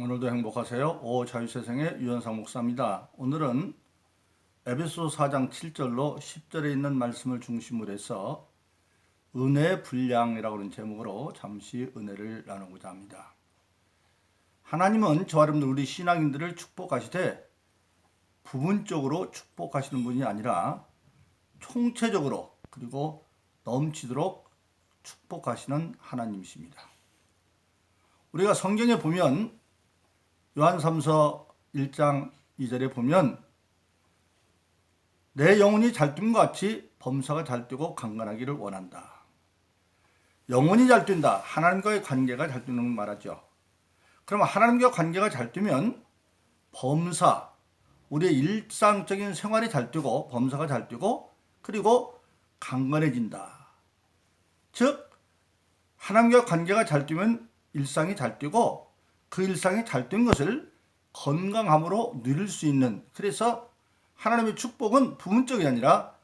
오늘도 행복하세요. 자유세상의 유현상 목사입니다. 오늘은 에베소 4장 7절로 10절에 있는 말씀을 중심으로 해서 은혜의 분량이라고 하는 제목으로 잠시 은혜를 나누고자 합니다. 하나님은 저와 여러분들 우리 신앙인들을 축복하시되 부분적으로 축복하시는 분이 아니라 총체적으로 그리고 넘치도록 축복하시는 하나님이십니다. 우리가 성경에 보면 요한3서 1장 2절에 보면 내 영혼이 잘 뛴것 같이 범사가 잘 뛰고 강건하기를 원한다. 영혼이 잘 뛴다. 하나님과의 관계가 잘 뛰는 걸 말하죠. 그러면 하나님과 관계가 잘 뛰면 범사, 우리의 일상적인 생활이 잘 뛰고 범사가 잘 뛰고 그리고 강건해진다. 즉 하나님과 관계가 잘 뛰면 일상이 잘 뛰고 그 일상이 잘 뛴 것을 건강함으로 누릴 수 있는, 그래서 하나님의 축복은 부분적이 아니라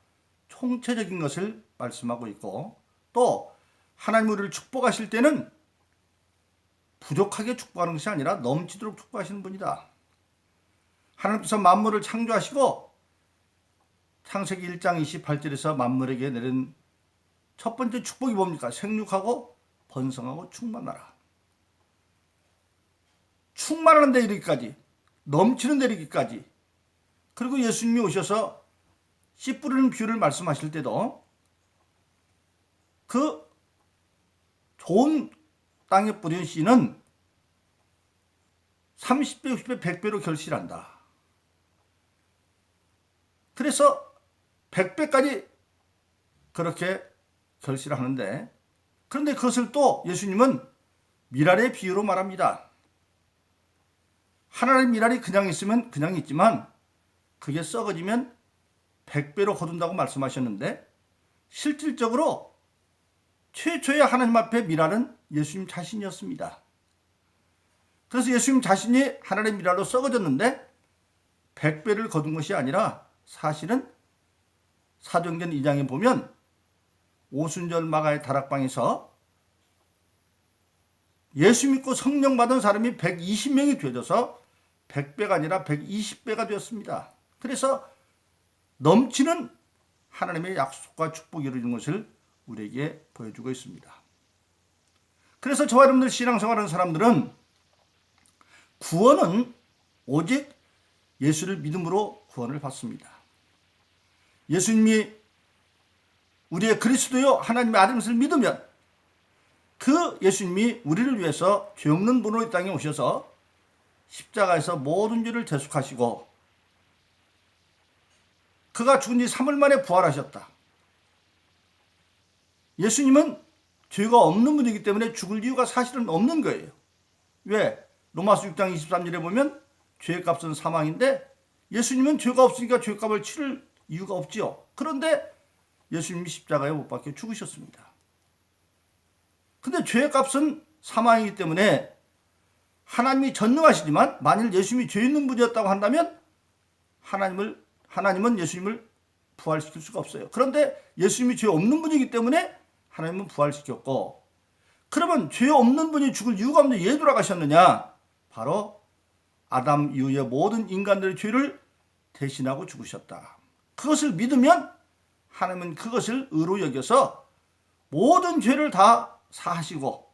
총체적인 것을 말씀하고 있고, 또 하나님 우리를 축복하실 때는 부족하게 축복하는 것이 아니라 넘치도록 축복하시는 분이다. 하나님께서 만물을 창조하시고 창세기 1장 28절에서 만물에게 내린 첫 번째 축복이 뭡니까? 생육하고 번성하고 충만하라. 충만하는 데 이르기까지, 넘치는 데 이르기까지. 그리고 예수님이 오셔서 씨 뿌리는 비유를 말씀하실 때도 그 좋은 땅에 뿌린 씨는 30배, 60배, 100배로 결실한다. 그래서 100배까지 그렇게 결실을 하는데, 그런데 그것을 또 예수님은 밀알의 비유로 말합니다. 하나의 밀알이 그냥 있으면 그냥 있지만 그게 썩어지면 100배로 거둔다고 말씀하셨는데, 실질적으로 최초의 하나님 앞에 밀알은 예수님 자신이었습니다. 그래서 예수님 자신이 하나님의 밀알로 썩어졌는데 100배를 거둔 것이 아니라, 사실은 사도행전 2장에 보면 오순절 마가의 다락방에서 예수 믿고 성령 받은 사람이 120명이 되어져서 100배가 아니라 120배가 되었습니다. 그래서 넘치는 하나님의 약속과 축복이 이루어지는 것을 우리에게 보여주고 있습니다. 그래서 저와 여러분들 신앙생활하는 사람들은 구원은 오직 예수를 믿음으로 구원을 받습니다. 예수님이 우리의 그리스도요 하나님의 아들임을 믿으면 그 예수님이 우리를 위해서 죄 없는 분으로 이 땅에 오셔서 십자가에서 모든 죄를 대속하시고 그가 죽은 지 3일 만에 부활하셨다. 예수님은 죄가 없는 분이기 때문에 죽을 이유가 사실은 없는 거예요. 왜? 로마서 6장 23절에 보면 죄의 값은 사망인데 예수님은 죄가 없으니까 죄값을 치를 이유가 없지요. 그런데 예수님이 십자가에 못 박혀 죽으셨습니다. 근데 죄의 값은 사망이기 때문에 하나님이 전능하시지만 만일 예수님이 죄 있는 분이었다고 한다면 하나님은 예수님을 부활시킬 수가 없어요. 그런데 예수님이 죄 없는 분이기 때문에 하나님은 부활시켰고, 그러면 죄 없는 분이 죽을 이유가 없는데 왜 돌아가셨느냐? 바로 아담 이후의 모든 인간들의 죄를 대신하고 죽으셨다. 그것을 믿으면 하나님은 그것을 의로 여겨서 모든 죄를 다 사하시고,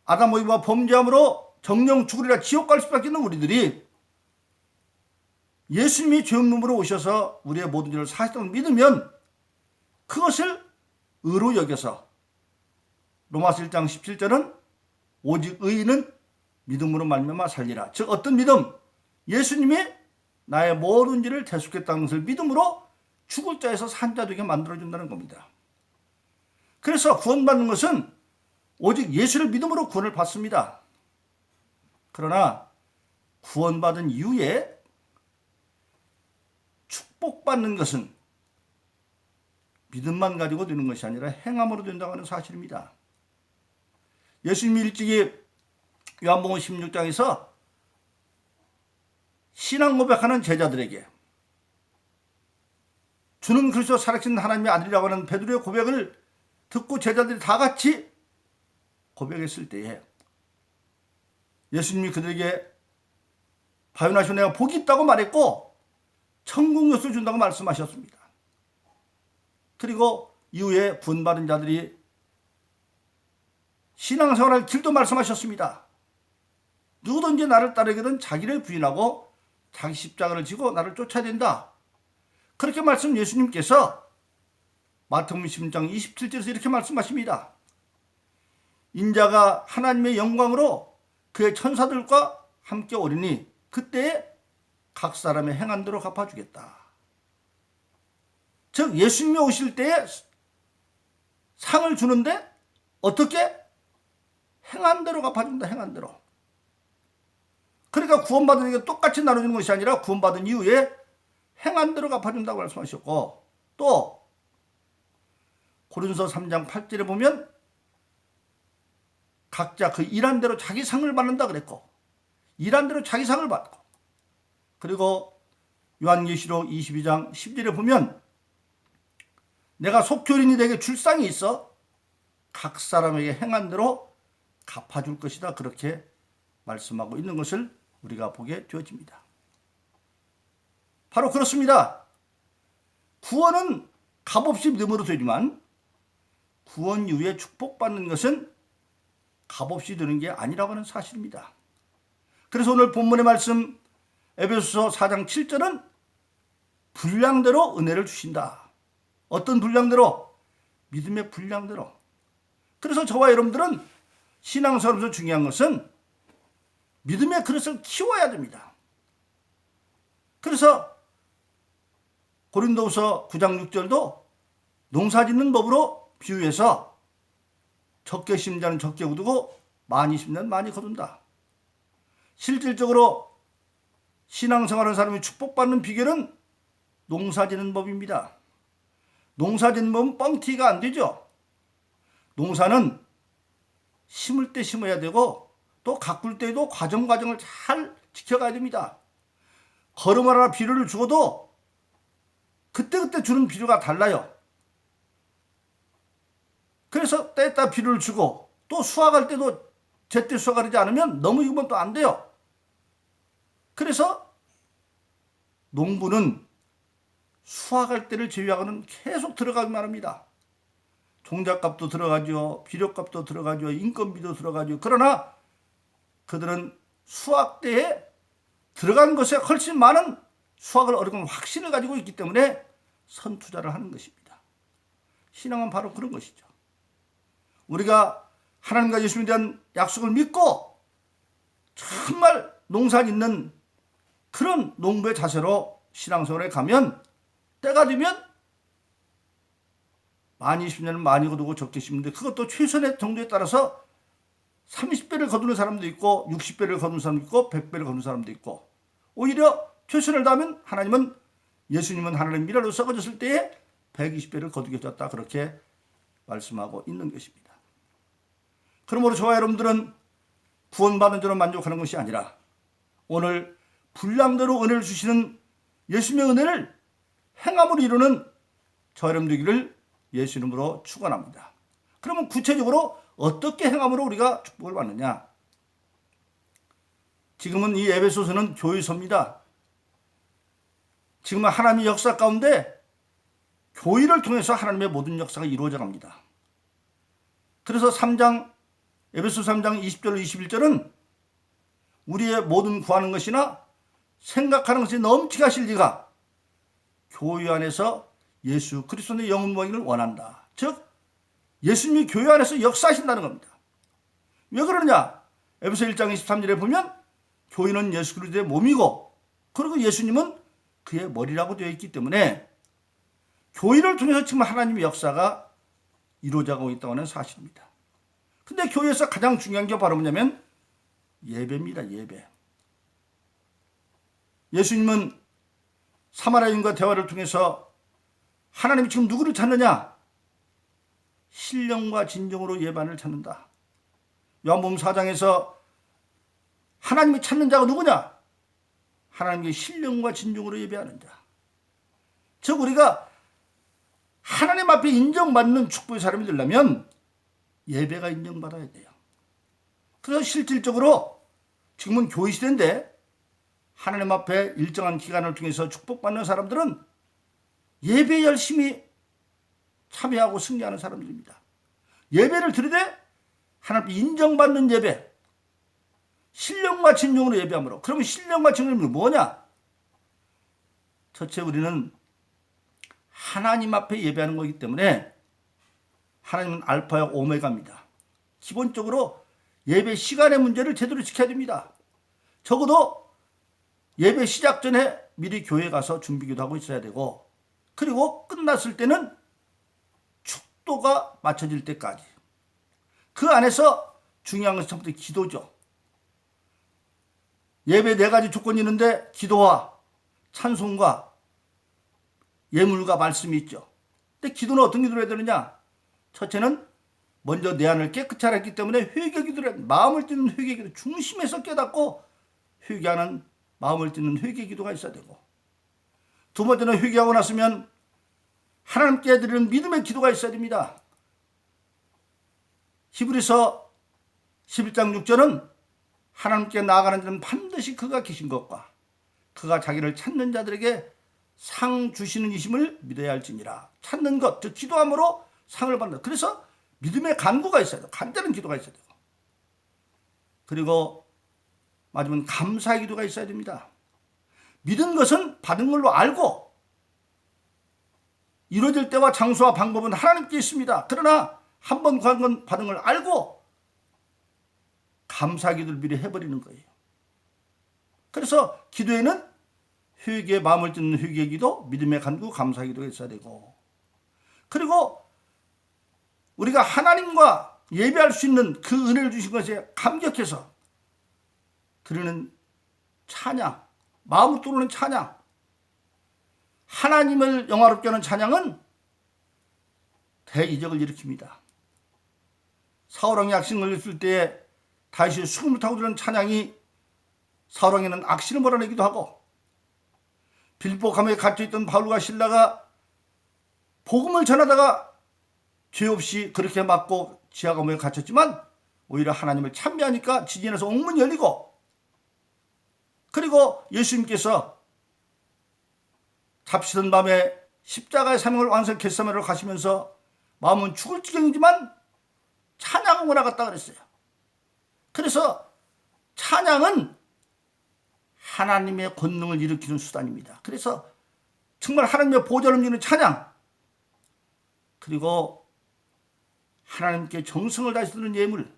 아담 이와 범죄함으로 정령 죽으리라 지옥 갈 수밖에 없는 우리들이 예수님이 죄 없는 분으로 오셔서 우리의 모든 죄를 사하셨다고 믿으면 그것을 의로 여겨서, 로마서 1장 17절은 오직 의인은 믿음으로 말미암아 살리라. 즉 어떤 믿음? 예수님이 나의 모든 죄를 대속했다는 것을 믿음으로 죽을 자에서 산 자 되게 만들어준다는 겁니다. 그래서 구원받는 것은 오직 예수를 믿음으로 구원을 받습니다. 그러나 구원받은 이후에 축복받는 것은 믿음만 가지고 되는 것이 아니라 행함으로 된다고 하는 사실입니다. 예수님이 일찍이 요한복음 16장에서 신앙 고백하는 제자들에게 주는 그리스도 살아계신 하나님의 아들이라고 하는 베드로의 고백을 듣고 제자들이 다 같이 고백했을 때에 예수님이 그들에게 바요나시오 내가 복이 있다고 말했고 천국 요소를 준다고 말씀하셨습니다. 그리고 이후에 구원받은 자들이 신앙생활할 길도 말씀하셨습니다. 누구든지 나를 따르거든 자기를 부인하고 자기 십자가를 지고 나를 쫓아야 된다. 그렇게 말씀 예수님께서 마태복음 16장 27절에서 이렇게 말씀하십니다. 인자가 하나님의 영광으로 그의 천사들과 함께 오리니 그때에 각 사람의 행한 대로 갚아주겠다. 즉 예수님이 오실 때에 상을 주는데 어떻게? 행한 대로 갚아준다. 행한 대로. 그러니까 구원받은 에게 똑같이 나눠주는 것이 아니라 구원받은 이후에 행한 대로 갚아준다고 말씀하셨고, 또 고린도서 3장 8절에 보면 각자 그 일한 대로 자기 상을 받는다 그랬고, 일한 대로 자기 상을 받고, 그리고 요한계시록 22장 10절에 보면 내가 속교린이 되게 출상이 있어 각 사람에게 행한 대로 갚아줄 것이다. 그렇게 말씀하고 있는 것을 우리가 보게 되어집니다. 바로 그렇습니다. 구원은 값없이 믿음으로 되지만 구원 이후에 축복받는 것은 값없이 되는 게 아니라고 하는 사실입니다. 그래서 오늘 본문의 말씀 에베소서 4장 7절은 분량대로 은혜를 주신다. 어떤 분량대로? 믿음의 분량대로. 그래서 저와 여러분들은 신앙생활에서 중요한 것은 믿음의 그릇을 키워야 됩니다. 그래서 고린도후서 9장 6절도 농사짓는 법으로 비유해서 적게 심는 자는 적게 거두고 많이 심는 자는 많이 거둔다. 실질적으로 신앙생활하는 사람이 축복받는 비결은 농사짓는 법입니다. 농사짓는 법은 뻥튀기가 안 되죠. 농사는 심을 때 심어야 되고 또 가꿀 때도 과정을 잘 지켜가야 됩니다. 거름 하나 비료를 주어도 그때그때 주는 비료가 달라요. 그래서 때에 따라 비료를 주고 또 수확할 때도 제때 수확하지 않으면 너무 익으면 또 안 돼요. 그래서 농부는 수확할 때를 제외하고는 계속 들어가기만 합니다. 종잣값도 들어가죠. 비료값도 들어가죠. 인건비도 들어가죠. 그러나 그들은 수확 때에 들어간 것에 훨씬 많은 수확을 얻은 확신을 가지고 있기 때문에 선투자를 하는 것입니다. 신앙은 바로 그런 것이죠. 우리가 하나님과 예수님에 대한 약속을 믿고 정말 농사 짓는 그런 농부의 자세로 신앙생활에 가면 때가 되면 많이 심으면 많이 거두고 적게 심는데 그것도 최선의 정도에 따라서 30배를 거두는 사람도 있고 60배를 거두는 사람도 있고 100배를 거두는 사람도 있고 오히려 최선을 다하면 하나님은 예수님은 하나님의 미라로 썩어졌을 때에 120배를 거두게 되었다. 그렇게 말씀하고 있는 것입니다. 그러므로 저와 여러분들은 구원받은 자로 만족하는 것이 아니라 오늘 분량대로 은혜를 주시는 예수님의 은혜를 행함으로 이루는 저와 여러분 되기를 예수 이름으로 축원합니다. 그러면 구체적으로 어떻게 행함으로 우리가 축복을 받느냐? 지금은 이 에베소서는 교회서입니다. 지금은 하나님의 역사 가운데 교회를 통해서 하나님의 모든 역사가 이루어져 갑니다. 그래서 에베소 3장 20절 21절은 우리의 모든 구하는 것이나 생각하는 것이 넘치게 하실 리가 교회 안에서 예수 그리스도의 영혼 모이기를 원한다. 즉 예수님이 교회 안에서 역사하신다는 겁니다. 왜 그러느냐? 에베소 1장 23절에 보면 교회는 예수 그리스도의 몸이고 그리고 예수님은 그의 머리라고 되어 있기 때문에 교회를 통해서 지금 하나님의 역사가 이루어져가고 있다고 하는 사실입니다. 근데 교회에서 가장 중요한 게 바로 뭐냐면 예배입니다. 예배. 예수님은 사마리아인과 대화를 통해서 하나님이 지금 누구를 찾느냐? 신령과 진정으로 예반을 찾는다. 요한복음 4장에서 하나님이 찾는 자가 누구냐? 하나님께 신령과 진정으로 예배하는 자. 즉 우리가 하나님 앞에 인정받는 축복의 사람이 되려면 예배가 인정받아야 돼요. 그래서 실질적으로 지금은 교회 시대인데 하나님 앞에 일정한 기간을 통해서 축복받는 사람들은 예배에 열심히 참여하고 승리하는 사람들입니다. 예배를 드리되 하나님 인정받는 예배, 신령과 진정으로 예배함으로. 그러면 신령과 진정이 뭐냐? 첫째, 우리는 하나님 앞에 예배하는 거기 때문에 하나님은 알파와 오메가입니다. 기본적으로 예배 시간의 문제를 제대로 지켜야 됩니다. 적어도 예배 시작 전에 미리 교회 가서 준비기도 하고 있어야 되고, 그리고 끝났을 때는 축도가 맞춰질 때까지. 그 안에서 중요한 것은 처음부터 기도죠. 예배 4가지 조건이 있는데 기도와 찬송과 예물과 말씀이 있죠. 근데 기도는 어떤 기도를 해야 되느냐? 첫째는 먼저 내 안을 깨끗이 하랬기 때문에 회개 기도를 해야 돼. 마음을 찢는 회개 기도, 중심에서 깨닫고 회개하는 마음을 찢는 회개 기도가 있어야 되고, 두 번째는 회개하고 났으면 하나님께 드리는 믿음의 기도가 있어야 됩니다. 히브리서 11장 6절은 하나님께 나아가는 자는 반드시 그가 계신 것과 그가 자기를 찾는 자들에게 상 주시는 이심을 믿어야 할지니라. 찾는 것, 즉 기도함으로 상을 받는다. 그래서 믿음의 간구가 있어야 돼요. 간절한 기도가 있어야 되고, 그리고 마지막은 감사의 기도가 있어야 됩니다. 믿은 것은 받은 걸로 알고 이루어질 때와 장소와 방법은 하나님께 있습니다. 그러나 한 번 받은 걸 알고 감사 기도를 미리 해버리는 거예요. 그래서 기도에는 회개의 마음을 찢는 회개 기도, 믿음의 간구, 감사 기도가 있어야 되고, 그리고 우리가 하나님과 예배할 수 있는 그 은혜를 주신 것에 감격해서 드리는 찬양, 마음을 뚫는 찬양, 하나님을 영화롭게 하는 찬양은 대이적을 일으킵니다. 사울왕이 악신을 걸렸을 때에 다윗이 수금을 타고 들은 찬양이 사울왕에는 악신을 몰아내기도 하고, 빌보 감옥에 갇혀있던 바울과 실라가 복음을 전하다가 죄 없이 그렇게 맞고 지하 감옥에 갇혔지만 오히려 하나님을 찬미하니까 지진에서 옥문이 열리고, 그리고 예수님께서 잡시던 밤에 십자가의 사명을 완성 겟세마네로 가시면서 마음은 죽을 지경이지만 찬양하고 나갔다 그랬어요. 그래서 찬양은 하나님의 권능을 일으키는 수단입니다. 그래서 정말 하나님의 보좌를 움직이는 찬양, 그리고 하나님께 정성을 다해서 드리는 예물,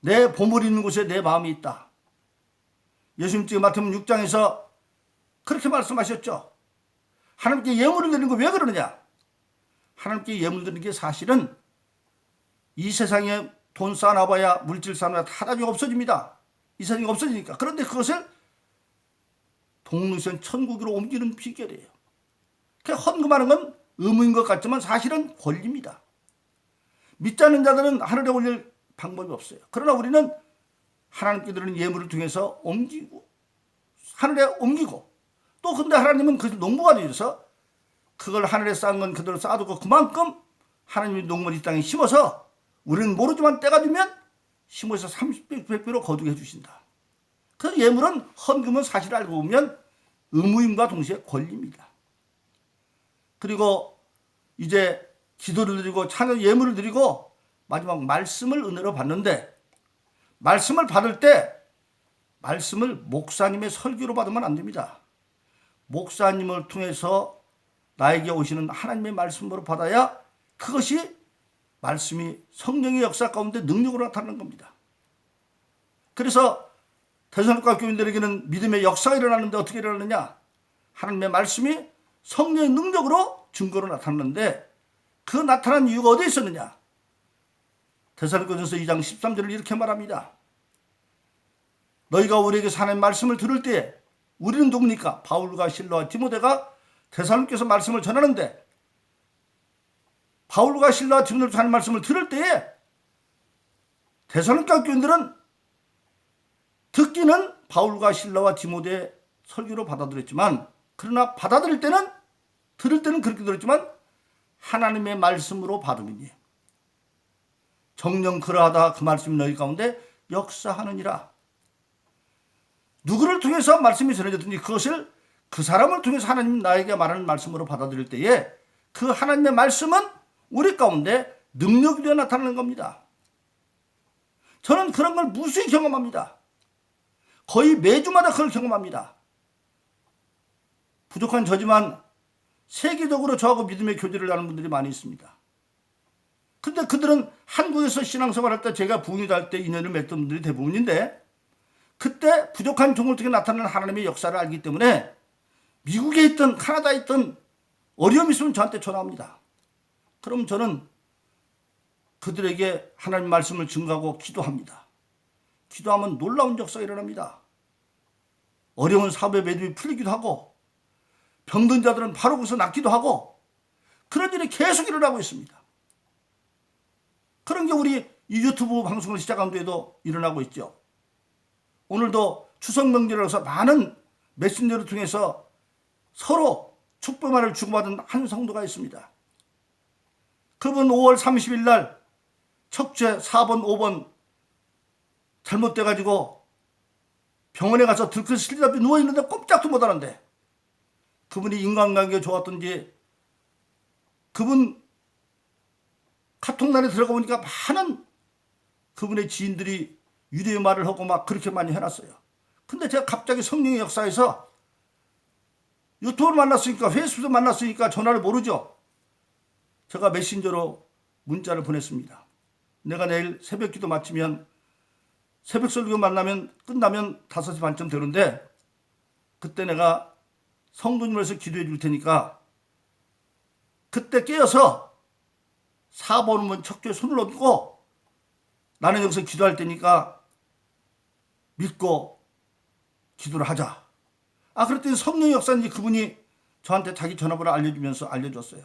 내 보물이 있는 곳에 내 마음이 있다. 예수님 지금 마태복음 6장에서 그렇게 말씀하셨죠. 하나님께 예물을 드리는 거 왜 그러느냐? 하나님께 예물 드리는 게 사실은 이 세상에 돈 쌓아놔봐야 물질 쌓아놔야 다 나중에 없어집니다. 이 세상이 없어지니까. 그런데 그것을 동능선 천국으로 옮기는 비결이에요. 헌금하는 건 의무인 것 같지만 사실은 권리입니다. 믿지 않는 자들은 하늘에 올릴 방법이 없어요. 그러나 우리는 하나님께 드리는 예물을 통해서 옮기고, 하늘에 옮기고, 또 근데 하나님은 그것을 농부가 되셔서 그걸 하늘에 쌓은 건 그대로 쌓아두고 그만큼 하나님이 농물을 이 땅에 심어서 우리는 모르지만 때가 되면 심어서 30배, 100배로 거두게 해주신다. 그 예물은, 헌금은 사실 알고 보면 의무임과 동시에 권리입니다. 그리고 이제 기도를 드리고 찬양 예물을 드리고 마지막 말씀을 은혜로 받는데, 말씀을 받을 때 말씀을 목사님의 설교로 받으면 안 됩니다. 목사님을 통해서 나에게 오시는 하나님의 말씀으로 받아야 그것이 말씀이 성령의 역사 가운데 능력으로 나타나는 겁니다. 그래서 데살로니가 교인들에게는 믿음의 역사가 일어나는데 어떻게 일어나느냐? 하나님의 말씀이 성령의 능력으로 증거로 나타나는데, 그 나타난 이유가 어디에 있었느냐? 데살로니가전서 2장 13절을 이렇게 말합니다. 너희가 우리에게서 하나님의 말씀을 들을 때에, 우리는 누굽니까? 바울과 실라와 디모데가 데살로니가서 말씀을 전하는데, 바울과 실라와 디모데로 하는 말씀을 들을 때에 데살로니가 교인들은 듣기는 바울과 실라와 디모데의 설교로 받아들였지만, 그러나 받아들일 때는, 들을 때는 그렇게 들었지만 하나님의 말씀으로 받음이니, 정령 그러하다 그 말씀이 너희 가운데 역사하느니라. 누구를 통해서 말씀이 전해졌든지 그것을 그 사람을 통해서 하나님 나에게 말하는 말씀으로 받아들일 때에 그 하나님의 말씀은 우리 가운데 능력이 되어 나타나는 겁니다. 저는 그런 걸 무수히 경험합니다. 거의 매주마다 그걸 경험합니다. 부족한 저지만 세계적으로 저하고 믿음의 교제를 나누는 분들이 많이 있습니다. 근데 그들은 한국에서 신앙생활할 때 제가 부흥회도 할 때 인연을 맺던 분들이 대부분인데 그때 부족한 종을 통해 나타나는 하나님의 역사를 알기 때문에 미국에 있든 카나다에 있든 어려움이 있으면 저한테 전화합니다. 그럼 저는 그들에게 하나님 말씀을 증거하고 기도합니다. 기도하면 놀라운 역사가 일어납니다. 어려운 사업의 매듭이 풀리기도 하고 병든 자들은 바로 거기서 낫기도 하고 그런 일이 계속 일어나고 있습니다. 그런 게 우리 이 유튜브 방송을 시작한 뒤에도 일어나고 있죠. 오늘도 추석 명절이라서 많은 메신저를 통해서 서로 축복만을 주고받은 한 성도가 있습니다. 그분 5월 30일 날 척추에 4번, 5번 잘못돼가지고 병원에 가서 들끓 슬리답이 누워있는데 꼼짝도 못하는데 그분이 인간관계가 좋았던지 그분 카톡란에 들어가 보니까 많은 그분의 지인들이 유대의 말을 하고 막 그렇게 많이 해놨어요. 근데 제가 갑자기 성령의 역사에서 유튜브를 만났으니까 페이스북을 만났으니까 전화를 모르죠. 제가 메신저로 문자를 보냈습니다. 내가 내일 새벽 기도 마치면 새벽 설교 만나면 끝나면 5시 반쯤 되는데 그때 내가 성도님으로서 기도해 줄 테니까 그때 깨어서 4번은 척추에 손을 얹고 나는 여기서 기도할 테니까 믿고 기도를 하자. 그랬더니 성령의 역사인지 그분이 저한테 자기 전화번호 알려주면서 알려줬어요.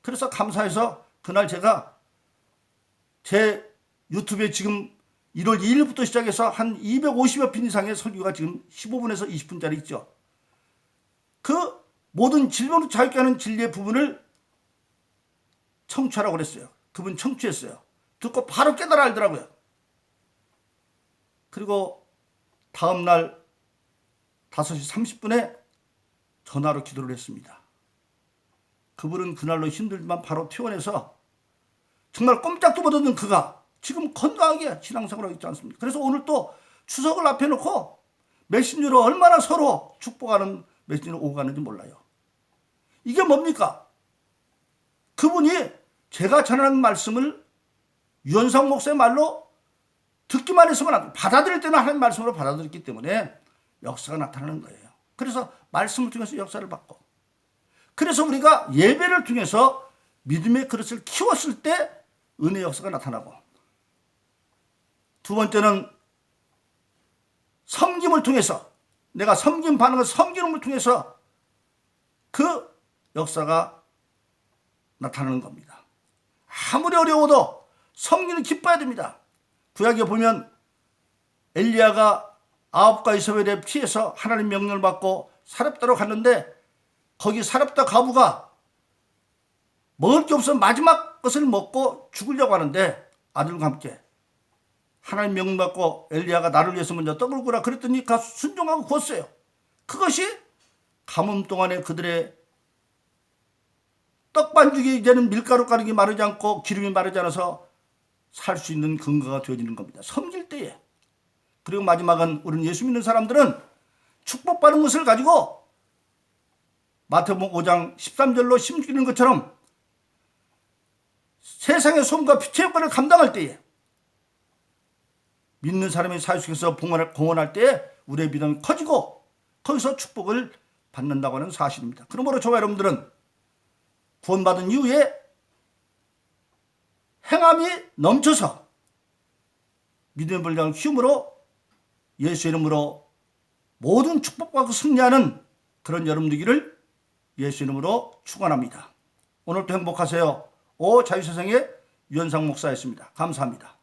그래서 감사해서 그날 제가 제 유튜브에 지금 1월 2일부터 시작해서 한 250여 편 이상의 설교가 지금 15분에서 20분짜리 있죠. 그 모든 질병을 자유케 하는 진리의 부분을 청취하라고 그랬어요. 그분 청취했어요. 듣고 바로 깨달아 알더라고요. 그리고 다음날 5시 30분에 전화로 기도를 했습니다. 그분은 그날로 힘들지만 바로 퇴원해서 정말 꼼짝도 못하던 그가 지금 건강하게 신앙생활하고 있지 않습니까? 그래서 오늘 또 추석을 앞에 놓고 메신저로 얼마나 서로 축복하는 메신저로 오고 가는지 몰라요. 이게 뭡니까? 그분이 제가 전하는 말씀을 유현상 목사의 말로 듣기만 했으면 안 돼. 받아들일 때는 하나님 말씀으로 받아들였기 때문에 역사가 나타나는 거예요. 그래서 말씀을 통해서 역사를 받고 그래서 우리가 예배를 통해서 믿음의 그릇을 키웠을 때 은혜의 역사가 나타나고 두 번째는 섬김을 통해서 내가 섬김 반응을 섬기는 통해서 그 역사가 나타나는 겁니다. 아무리 어려워도 섬기는 기뻐야 됩니다. 구약에 보면 엘리야가 아합과 이세벨에 피해서 하나님 명령을 받고 사렙다로 갔는데 거기 사렙다 과부가 먹을 게 없어 마지막 것을 먹고 죽으려고 하는데 아들과 함께 하나님 명령 받고 엘리야가 나를 위해서 먼저 떡을 구라 그랬더니 가서 순종하고 구웠어요. 그것이 가뭄 동안에 그들의 떡반죽이 이제는 밀가루 가루가 마르지 않고 기름이 마르지 않아서 살 수 있는 근거가 되어지는 겁니다. 섬길 때에. 그리고 마지막은 우리는 예수 믿는 사람들은 축복받은 것을 가지고 마태복음 5장 13절로 심기는 것처럼 세상의 소음과 빛의 효과를 감당할 때에 믿는 사람이 사회 속에서 공헌할 때에 우리의 믿음이 커지고 거기서 축복을 받는다고 하는 사실입니다. 그러므로 저와 여러분들은 구원받은 이후에 행함이 넘쳐서 믿음의 분량을 키움으로 예수 이름으로 모든 축복받고 승리하는 그런 여러분 되기를 예수 이름으로 축원합니다. 오늘도 행복하세요. 자유세상의 유현상 목사였습니다. 감사합니다.